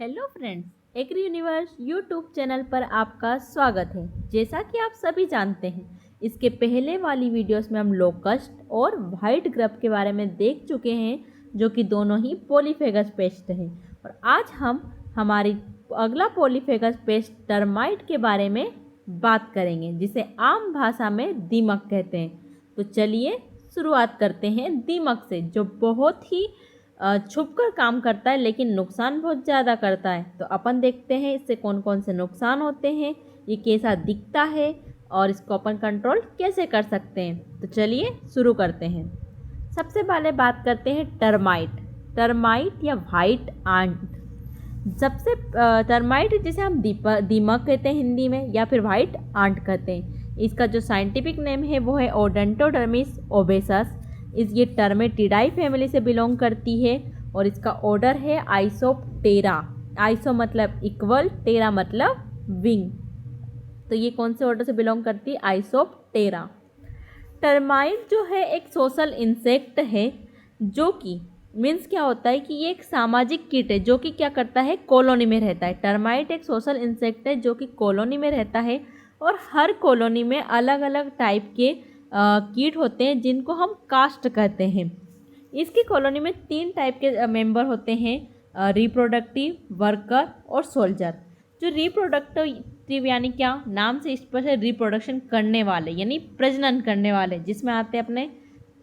Hello friends, agri universe YouTube channel पर आपका स्वागत है। जैसा कि आप सभी जानते हैं, इसके पहले वाली वीडियोस में हम लोकस्ट और वाइट ग्रब के बारे में देख चुके हैं, जो कि दोनों ही पॉलीफेगस पेस्ट हैं। और आज हम हमारी अगला पॉलीफेगस पेस्ट टर्माइट के बारे में बात करेंगे, जिसे आम भाषा में दीमक कहते हैं। तो चलिए शुरुआत करते हैं दीमक से, जो बहुत ही छुपकर काम करता है लेकिन नुकसान बहुत ज़्यादा करता है। तो अपन देखते हैं इससे कौन कौन से नुकसान होते हैं, ये कैसा दिखता है और इसको अपन कंट्रोल कैसे कर सकते हैं। तो चलिए शुरू करते हैं। सबसे पहले बात करते हैं टर्माइट या वाइट आंट। सबसे टर्माइट जिसे हम दीमक कहते हैं हिंदी में, या फिर वाइट आंट कहते हैं। इसका जो साइंटिफिक नेम है वो है ओडोंटोडर्मिस ओबेसस। ये टर्मेटिडाई फैमिली से बिलोंग करती है और इसका ऑर्डर है आइसोप्टेरा। आइसो मतलब इक्वल, टेरा मतलब विंग। तो ये कौन से ऑर्डर से बिलोंग करती है? आइसोप्टेरा। टर्माइट जो है एक सोशल इंसेक्ट है, जो कि मीन्स क्या होता है कि ये एक सामाजिक कीट है, जो कि क्या करता है, कॉलोनी में रहता है। टर्माइट एक सोशल इंसेक्ट है जो कि कॉलोनी में रहता है, और हर कॉलोनी में अलग अलग टाइप के कीट होते हैं जिनको हम कास्ट कहते हैं। इसकी कॉलोनी में 3 टाइप के मेंबर होते हैं, रिप्रोडक्टिव, वर्कर और सोल्जर। जो रिप्रोडक्टिव यानी क्या, नाम से स्पष्ट है, रिप्रोडक्शन करने वाले यानी प्रजनन करने वाले, जिसमें आते हैं अपने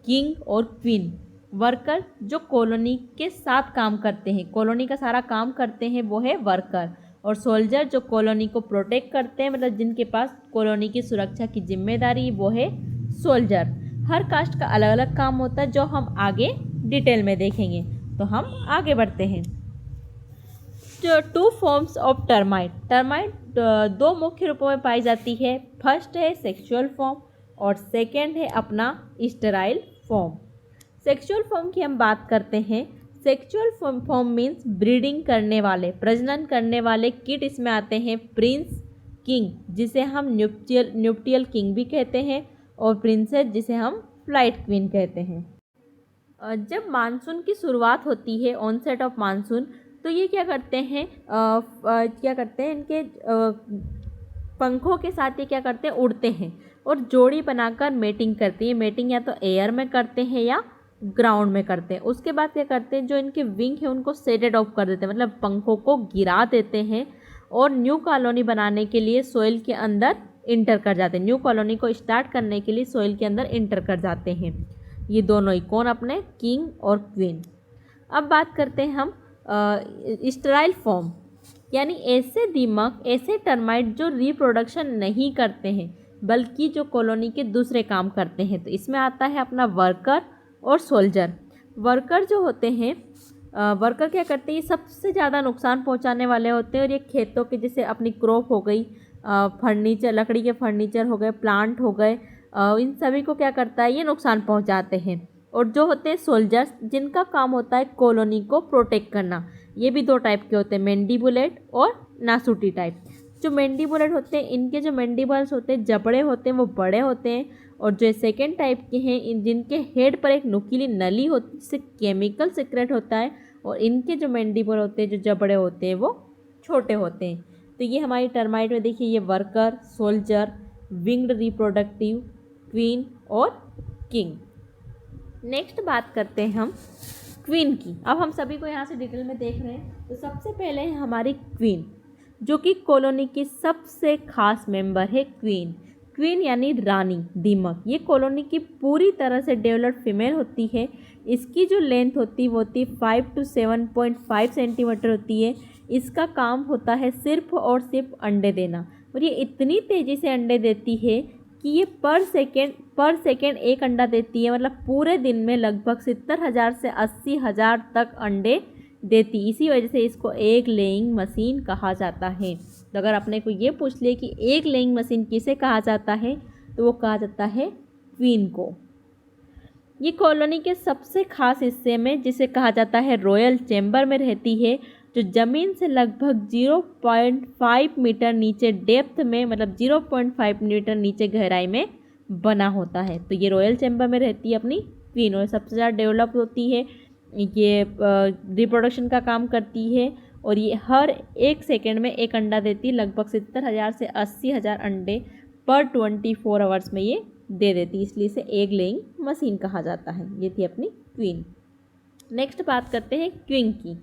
किंग और क्वीन। वर्कर जो कॉलोनी के साथ काम करते हैं, कॉलोनी का सारा काम करते हैं, वो है वर्कर। और सोल्जर जो कॉलोनी को प्रोटेक्ट करते हैं, मतलब जिनके पास कॉलोनी की सुरक्षा की जिम्मेदारी, वो है सोल्जर। हर कास्ट का अलग अलग काम होता है, जो हम आगे डिटेल में देखेंगे। तो हम आगे बढ़ते हैं। जो 2 फॉर्म्स ऑफ टर्माइट 2 मुख्य रूपों में पाई जाती है। फर्स्ट है सेक्सुअल फॉर्म और सेकेंड है अपना स्टेराइल फॉर्म। सेक्सुअल फॉर्म की हम बात करते हैं। सेक्सुअल फॉर्म मीन्स ब्रीडिंग करने वाले, प्रजनन करने वाले कीट इसमें आते हैं। प्रिंस, किंग जिसे हम न्यूप्टियल किंग भी कहते हैं, और प्रिंसेस जिसे हम फ्लाइट क्वीन कहते हैं। जब मानसून की शुरुआत होती है, ऑनसेट ऑफ मानसून, तो ये क्या करते हैं, इनके पंखों के साथ ये क्या करते हैं, उड़ते हैं और जोड़ी बनाकर मेटिंग करती है। मेटिंग या तो एयर में करते हैं या ग्राउंड में करते हैं। उसके बाद क्या करते हैं, जो इनके विंग है उनको सेटेड ऑफ कर देते हैं, मतलब पंखों को गिरा देते हैं, और न्यू कॉलोनी बनाने के लिए सोइल के अंदर इंटर कर जाते हैं। न्यू कॉलोनी को स्टार्ट करने के लिए सोइल के अंदर इंटर कर जाते हैं। ये दोनों ही कौन, अपने किंग और क्वीन। अब बात करते हैं हम स्टेराइल फॉर्म, यानी ऐसे दीमक, ऐसे टर्माइट जो रिप्रोडक्शन नहीं करते हैं बल्कि जो कॉलोनी के दूसरे काम करते हैं। तो इसमें आता है अपना वर्कर और सोल्जर। वर्कर जो होते हैं, वर्कर क्या करते हैं, ये सबसे ज़्यादा नुकसान पहुंचाने वाले होते हैं। और ये खेतों के, जैसे अपनी क्रॉप हो गई, फर्नीचर, लकड़ी के फर्नीचर हो गए, प्लांट हो गए, इन सभी को क्या करता है, ये नुकसान पहुंचाते हैं। और जो होते हैं सोल्जर्स, जिनका काम होता है कॉलोनी को प्रोटेक्ट करना। ये भी 2 टाइप के होते हैं, मैंडिबुलेट और नासुटी टाइप। जो मैंडिबुलेट होते हैं, इनके जो मैंडिबल्स होते हैं, जबड़े होते हैं, वो बड़े होते हैं। और जो सेकेंड टाइप के हैं, जिनके हेड पर एक नुकीली नली होती है जिससे केमिकल सीक्रेट होता है, और इनके जो मैंडिबल होते हैं, जो जबड़े होते हैं, वो छोटे होते हैं। तो ये हमारी टर्माइट में देखिए, ये worker, soldier, winged reproductive, queen और किंग। नेक्स्ट बात करते हैं हम क्वीन की। अब हम सभी को यहाँ से डिटेल में देख रहे हैं। तो सबसे पहले है हमारी क्वीन, जो कि कॉलोनी की सबसे खास मेंबर है। क्वीन यानी रानी दीमक। ये कॉलोनी की पूरी तरह से डेवलप्ड फीमेल होती है। इसकी जो लेंथ होती है वो होती है 5 to 7.5 सेंटीमीटर होती है। इसका काम होता है सिर्फ और सिर्फ अंडे देना, और ये इतनी तेज़ी से अंडे देती है कि ये पर सेकेंड एक अंडा देती है। मतलब पूरे दिन में लगभग 70,000 से 80,000 तक अंडे देती। इसी वजह से इसको एग लेइंग मशीन कहा जाता है। तो अगर अपने को ये पूछ ले कि एग लेइंग मशीन किसे कहा जाता है, तो वो कहा जाता है क्वीन को। ये कॉलोनी के सबसे खास हिस्से में, जिसे कहा जाता है रॉयल चैम्बर में रहती है, जो ज़मीन से लगभग 0.5 मीटर नीचे डेप्थ में, मतलब 0.5 मीटर नीचे गहराई में बना होता है। तो ये रॉयल चैम्बर में रहती है अपनी क्वीन, और सबसे ज़्यादा डेवलप होती है। ये रिप्रोडक्शन का काम करती है और ये हर 1 सेकेंड में एक अंडा देती है। लगभग 70,000 से 80,000 अंडे पर 24 आवर्स में ये दे देती है, इसलिए इसे एग लेइंग मशीन कहा जाता है। ये थी अपनी क्वीन। नेक्स्ट बात करते हैं क्वीन की।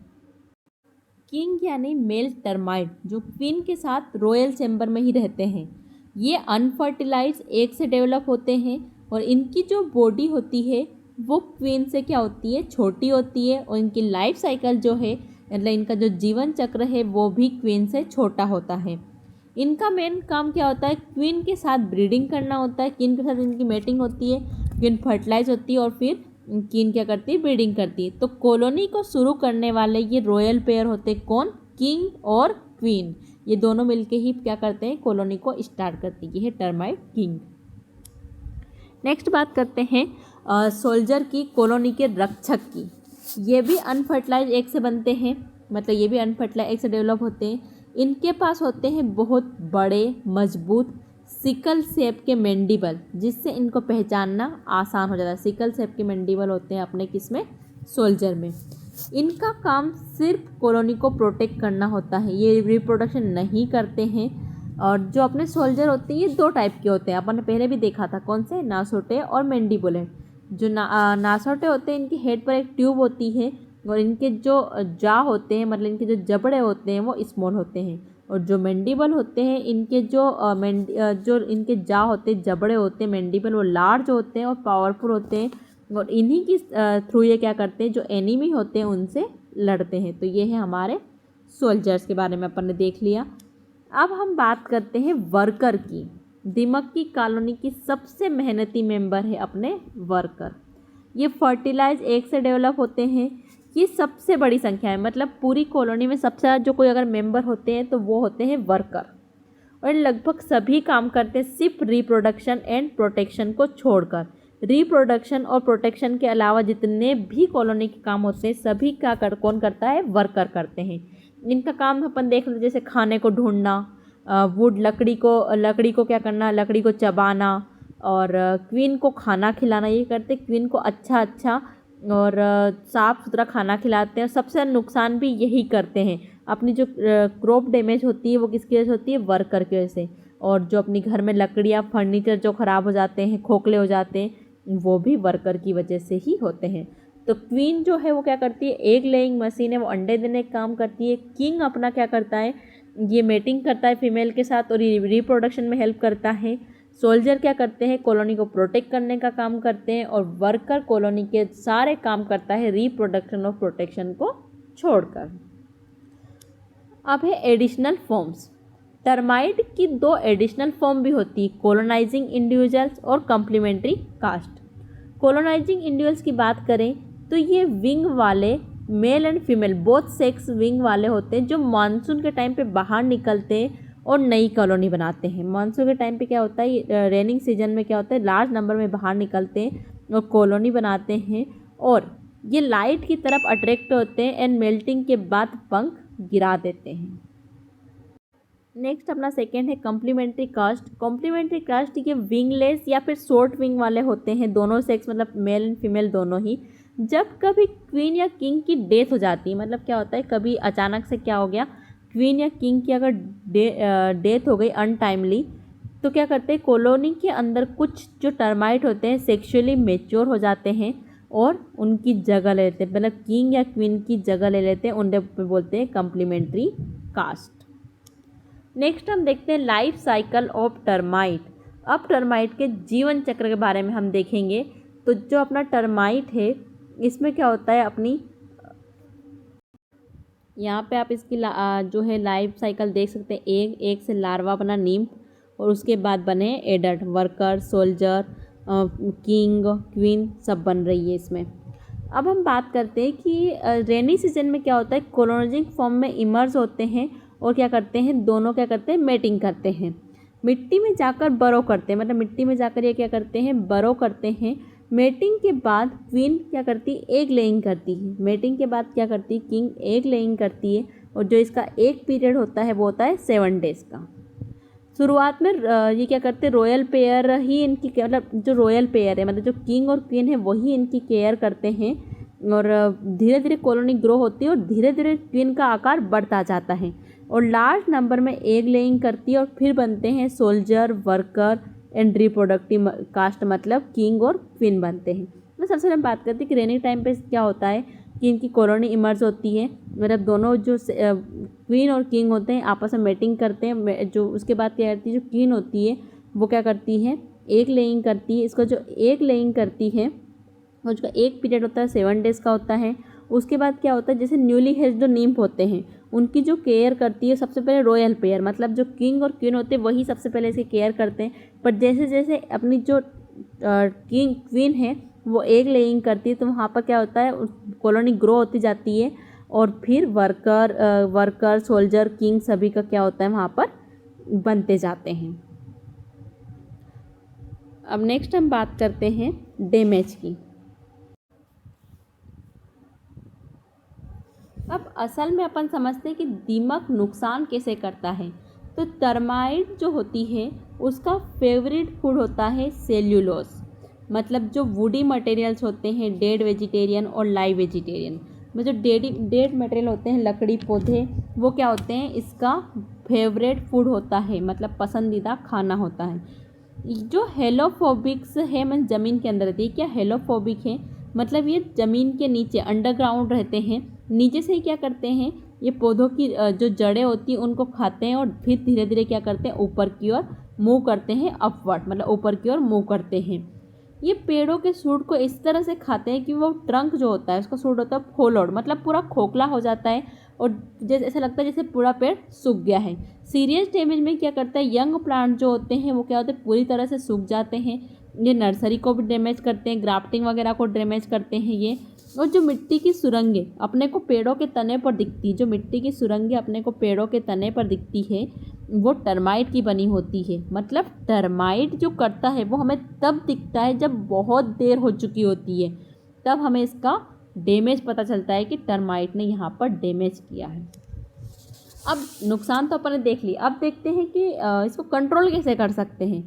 किंग यानी मेल टर्माइट जो क्वीन के साथ रॉयल चैम्बर में ही रहते हैं। ये अनफर्टिलाइज एग से डेवलप होते हैं और इनकी जो बॉडी होती है वो क्वीन से क्या होती है, छोटी होती है, और इनकी लाइफ साइकिल जो है, मतलब इनका जो जीवन चक्र है वो भी क्वीन से छोटा होता है। इनका मेन काम क्या होता है, क्वीन के साथ ब्रीडिंग करना होता है। क्वीन के साथ इनकी मेटिंग होती है, क्वीन फर्टिलाइज होती है और फिर क्वीन क्या करती है, ब्रीडिंग करती है। तो कॉलोनी को शुरू करने वाले ये रॉयल पेयर होते हैं, कौन, किंग और क्वीन। ये दोनों मिलके ही क्या करते हैं, कॉलोनी को स्टार्ट करती है। ये है टर्माइट किंग। नेक्स्ट बात करते हैं सोल्जर की, कॉलोनी के रक्षक की। ये भी अनफर्टिलाइज एग से बनते हैं, मतलब ये भी अनफर्टिलाइज एग से डेवलप होते हैं। इनके पास होते हैं बहुत बड़े मजबूत सिकल शेप के मैंडिबल, जिससे इनको पहचानना आसान हो जाता है। सिकल शेप के मैंडिबल होते हैं अपने किसमें, सोल्जर में। इनका काम सिर्फ कॉलोनी को प्रोटेक्ट करना होता है, ये रिप्रोडक्शन नहीं करते हैं। और जो अपने सोल्जर होते हैं ये 2 टाइप के होते हैं, अपन ने पहले भी देखा था, कौन से, नासोटे और मैंडिबुलेट। जो नासोटे होते हैं इनके हेड पर एक ट्यूब होती है और इनके जो जा होते हैं, मतलब इनके जो जबड़े होते हैं वो स्मॉल होते हैं। और जो मैंडिबल होते हैं इनके जो इनके जा होते हैं, जबड़े होते हैं मैंडिबल, वो लार्ज होते हैं और पावरफुल होते हैं। और इन्हीं की थ्रू ये क्या करते हैं, जो एनिमी होते हैं उनसे लड़ते हैं। तो ये है हमारे सोल्जर्स के बारे में अपन ने देख लिया। अब हम बात करते हैं वर्कर की। दिमक की कॉलोनी की सबसे मेहनती मेंबर है अपने वर्कर। ये फर्टिलाइज एग से डेवलप होते हैं। ये सबसे बड़ी संख्या है, मतलब पूरी कॉलोनी में सबसे ज़्यादा जो कोई अगर मेंबर होते हैं तो वो होते हैं वर्कर। और लगभग सभी काम करते हैं सिर्फ रिप्रोडक्शन एंड प्रोटेक्शन को छोड़कर। रिप्रोडक्शन और प्रोटेक्शन के अलावा जितने भी कॉलोनी के काम होते हैं सभी का कौन करता है, वर्कर करते हैं। इनका काम अपन देख लेते, जैसे खाने को ढूंढना, वुड लकड़ी को क्या करना, लकड़ी को चबाना, और क्वीन को खाना खिलाना। ये करते क्वीन को अच्छा और साफ़ सुथरा खाना खिलाते हैं। और सबसे नुकसान भी यही करते हैं। अपनी जो क्रॉप डैमेज होती है वो किसकी वजह से होती है, वर्कर की वजह से। और जो अपनी घर में लकड़ियाँ, फर्नीचर जो ख़राब हो जाते हैं, खोखले हो जाते हैं, वो भी वर्कर की वजह से ही होते हैं। तो क्वीन जो है वो क्या करती है, एग लेइंग मशीन है, वो अंडे देने का काम करती है। किंग अपना क्या करता है, ये मेटिंग करता है फीमेल के साथ और रिप्रोडक्शन में हेल्प करता है। सोल्जर क्या करते हैं, कॉलोनी को प्रोटेक्ट करने का काम करते हैं। और वर्कर कॉलोनी के सारे काम करता है रिप्रोडक्शन और प्रोटेक्शन को छोड़कर। अब है एडिशनल फॉर्म्स। टर्माइट की 2 एडिशनल फॉर्म भी होती है, कॉलोनाइजिंग इंडिविजुअल्स और कम्प्लीमेंट्री कास्ट। कॉलोनाइजिंग इंडिविजुअल्स की बात करें तो ये विंग वाले, male and female both sex wing वाले होते हैं, जो मानसून के टाइम पे बाहर निकलते हैं और नई कॉलोनी बनाते हैं। मानसून के टाइम पे क्या होता है, रेनिंग सीजन में क्या होता है, लार्ज नंबर में बाहर निकलते हैं और कॉलोनी बनाते हैं। और ये लाइट की तरफ अट्रैक्ट होते हैं एंड मेल्टिंग के बाद पंख गिरा देते हैं। नेक्स्ट अपना सेकेंड है कम्प्लीमेंट्री कास्ट। कॉम्प्लीमेंट्री कास्ट ये विंगलेस या फिर शॉर्ट विंग वाले होते हैं, दोनों सेक्स, मतलब मेल एंड फीमेल दोनों ही। जब कभी क्वीन या किंग की डेथ हो जाती है, मतलब क्या होता है, कभी अचानक से क्या हो गया, क्वीन या किंग की अगर डेथ हो गई अनटाइमली, तो क्या करते हैं, कॉलोनी के अंदर कुछ जो टर्माइट होते हैं सेक्सुअली मैच्योर हो जाते हैं और उनकी जगह ले लेते हैं, मतलब किंग या क्वीन की जगह ले लेते हैं। उन्हें बोलते हैं कम्प्लीमेंट्री कास्ट। नेक्स्ट हम देखते हैं लाइफ साइकिल ऑफ टर्माइट। अब टर्माइट के जीवन चक्र के बारे में हम देखेंगे। तो जो अपना टर्माइट है इसमें क्या होता है, अपनी यहाँ पे आप इसकी जो है लाइफ साइकिल देख सकते हैं। एक से लार्वा बना नीम और उसके बाद बने adult, worker, soldier, king, queen सब बन रही है इसमें। अब हम बात करते हैं कि रेनी सीजन में क्या होता है, कॉलोनाइजिंग फॉर्म में इमर्ज होते हैं और क्या करते हैं, दोनों क्या करते हैं, मेटिंग करते हैं। मिट्टी में जाकर बरो करते हैं, मतलब मिट्टी में जाकर ये क्या करते हैं, बरो करते हैं। मेटिंग के बाद क्वीन क्या करती है, एग लेइंग करती है। मेटिंग के बाद क्या करती है, किंग एग लेइंग करती है। और जो इसका एक पीरियड होता है वो होता है 7 डेज़ का। शुरुआत में ये क्या करते हैं, रॉयल पेयर ही इनकी, मतलब जो रॉयल पेयर है, मतलब जो किंग और क्वीन है वही इनकी केयर करते हैं। और धीरे धीरे कॉलोनी ग्रो होती है और धीरे धीरे क्वीन का आकार बढ़ता जाता है और लार्ज नंबर में एग लेइंग करती है और फिर बनते हैं soldier, worker and reproductive caste, मतलब किंग और क्वीन बनते हैं। मैं सबसे पहले बात करती हूँ कि रेनी टाइम पे क्या होता है कि इनकी कॉलोनी इमर्ज होती है, मतलब दोनों जो क्वीन और किंग होते हैं आपस में मेटिंग करते हैं। जो उसके बाद क्या करती है, जो क्वीन होती है वो क्या करती है, एग लेइंग करती है। इसको जो एग लेइंग करती है उसका एक पीरियड होता है 7 डेज़ का होता है। उसके बाद क्या होता है, जैसे न्यूली हेच्ड जो नीम्फ होते हैं उनकी जो केयर करती है सबसे पहले रॉयल पेयर, मतलब जो किंग और क्वीन होते हैं वही सबसे पहले इसकी केयर करते हैं। पर जैसे जैसे अपनी जो किंग क्वीन है वो एग लेइंग करती है तो वहाँ पर क्या होता है, कॉलोनी ग्रो होती जाती है और फिर वर्कर सोल्जर किंग सभी का क्या होता है वहाँ पर बनते जाते हैं। अब नेक्स्ट हम बात करते हैं डैमेज की। अब असल में अपन समझते हैं कि दीमक नुकसान कैसे करता है। तो टर्माइट जो होती है उसका फेवरेट फूड होता है सेल्यूलोस, मतलब जो वुडी मटेरियल्स होते हैं, डेड वेजिटेरियन और लाइव वेजिटेरियन में जो डेड मटेरियल होते हैं, लकड़ी पौधे, वो क्या होते हैं, इसका फेवरेट फूड होता है, मतलब पसंदीदा खाना होता है। जो हेलोफोबिक्स है, मतलब ज़मीन के अंदर रहती है। क्या हेलोफोबिक है, मतलब ये ज़मीन के नीचे अंडरग्राउंड रहते हैं, नीचे से ही क्या करते हैं, ये पौधों की जो जड़ें होती हैं उनको खाते हैं और फिर धीरे धीरे क्या करते हैं, ऊपर की ओर मूव करते हैं, अपवर्ड मतलब ऊपर की ओर मूव करते हैं। ये पेड़ों के सूट को इस तरह से खाते हैं कि वो ट्रंक जो होता है उसका सूट होता है फोलोड, मतलब पूरा खोखला हो जाता है और जैसे ऐसा लगता है जैसे पूरा पेड़ सूख गया है। सीरियस डैमेज में क्या करता है, यंग प्लांट जो होते हैं वो क्या होते हैं, पूरी तरह से सूख जाते हैं। ये नर्सरी को भी डैमेज करते हैं, ग्राफ्टिंग वगैरह को डैमेज करते हैं ये। और जो मिट्टी की सुरंगें अपने को पेड़ों के तने पर दिखती, जो मिट्टी की सुरंगें अपने को पेड़ों के तने पर दिखती है वो टर्माइट की बनी होती है। मतलब टर्माइट जो करता है वो हमें तब दिखता है जब बहुत देर हो चुकी होती है, तब हमें इसका डैमेज पता चलता है कि टर्माइट ने यहाँ पर डैमेज किया है। अब नुकसान तो अपन ने देख लिया, अब देखते हैं कि इसको कंट्रोल कैसे कर सकते हैं।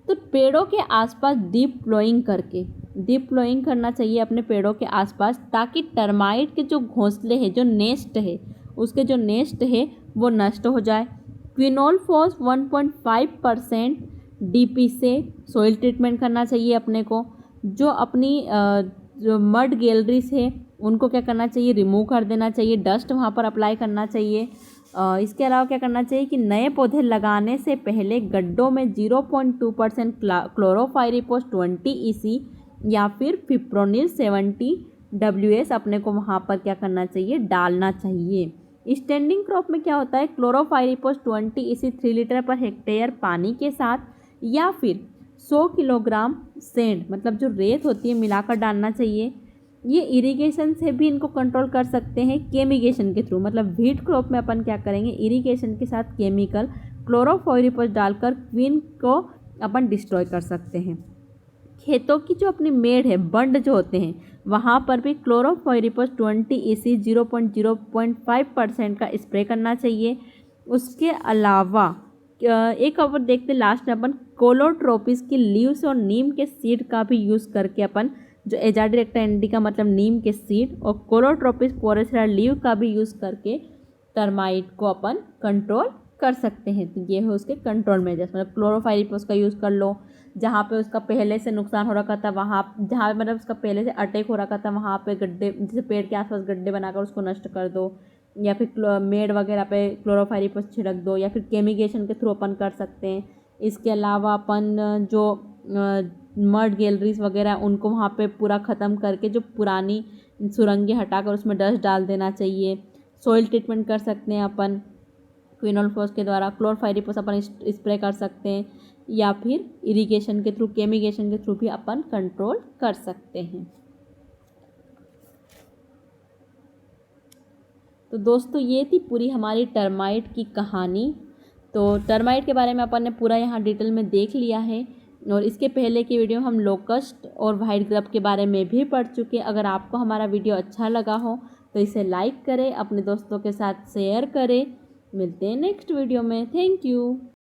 तो पेड़ों के आसपास डीप प्लोइंग करना चाहिए अपने पेड़ों के आसपास, ताकि टर्माइट के जो घोंसले हैं, जो नेस्ट है, उसके जो नेस्ट है वो नष्ट हो जाए। क्विनोलफॉस 1.5% DP से सॉइल ट्रीटमेंट करना चाहिए अपने को। जो अपनी जो मड गैलरीज है उनको क्या करना चाहिए, रिमूव कर देना चाहिए, डस्ट वहाँ पर अप्लाई करना चाहिए। इसके अलावा क्या करना चाहिए कि नए पौधे लगाने से पहले गड्ढों में 0.2% क्लोरोफाइरिपोस 20 EC या फिर फिप्रोनिल 70 WS अपने को वहाँ पर क्या करना चाहिए, डालना चाहिए। स्टैंडिंग क्रॉप में क्या होता है, क्लोरोफाइरिपोस 20 EC 3 लीटर पर हेक्टेयर पानी के साथ या फिर 100 किलोग्राम सेंड, मतलब जो रेत होती है, मिलाकर डालना चाहिए। ये इरिगेशन से भी इनको कंट्रोल कर सकते हैं केमिगेशन के थ्रू, मतलब व्हीट क्रॉप में अपन क्या करेंगे, इरिगेशन के साथ केमिकल क्लोरोफाइरिपोस डालकर क्वीन को अपन डिस्ट्रॉय कर सकते हैं। खेतों की जो अपनी मेड़ है, बंड जो होते हैं, वहाँ पर भी क्लोरोफाइरिपोस 20 EC 0.5% का स्प्रे करना चाहिए। उसके अलावा एक और देखते लास्ट में अपन कोलोट्रोपिस की लीव्स और नीम के सीड का भी यूज़ करके अपन जो एजाडिरेक्टा इंडिका मतलब नीम के सीड और कोलोट्रोपिस पोरेसरा लीव का भी यूज़ करके टर्माइट को अपन कंट्रोल कर सकते हैं। तो ये है उसके कंट्रोल मेजर्स, मतलब क्लोरोफाइरिपोस का यूज़ कर लो जहाँ पे उसका पहले से नुकसान हो रखा था, वहाँ जहाँ मतलब उसका पहले से अटैक हो रखा था वहाँ पे गड्ढे, जैसे पेड़ के आसपास गड्ढे बनाकर उसको नष्ट कर दो, या फिर मेड़ वगैरह पे क्लोरोफाइरिपोस छिड़क दो, या फिर केमिगेशन के थ्रू अपन कर सकते हैं। इसके अलावा अपन जो मड गैलरीज वगैरह उनको वहाँ पे पूरा ख़त्म करके जो पुरानी सुरंगें हटाकर उसमें डस्ट डाल देना चाहिए। सॉइल ट्रीटमेंट कर सकते हैं अपन क्विनोलफॉस के द्वारा, क्लोरोफाइरिपोस अपन स्प्रे कर सकते हैं, या फिर इरिगेशन के थ्रू, केमिगेशन के थ्रू भी अपन कंट्रोल कर सकते हैं। तो दोस्तों ये थी पूरी हमारी टर्माइट की कहानी। तो टर्माइट के बारे में अपन ने पूरा यहाँ डिटेल में देख लिया है, और इसके पहले की वीडियो हम लोकस्ट और वाइट ग्रब के बारे में भी पढ़ चुके। अगर आपको हमारा वीडियो अच्छा लगा हो तो इसे लाइक करें, अपने दोस्तों के साथ शेयर करें। मिलते हैं नेक्स्ट वीडियो में। Thank you.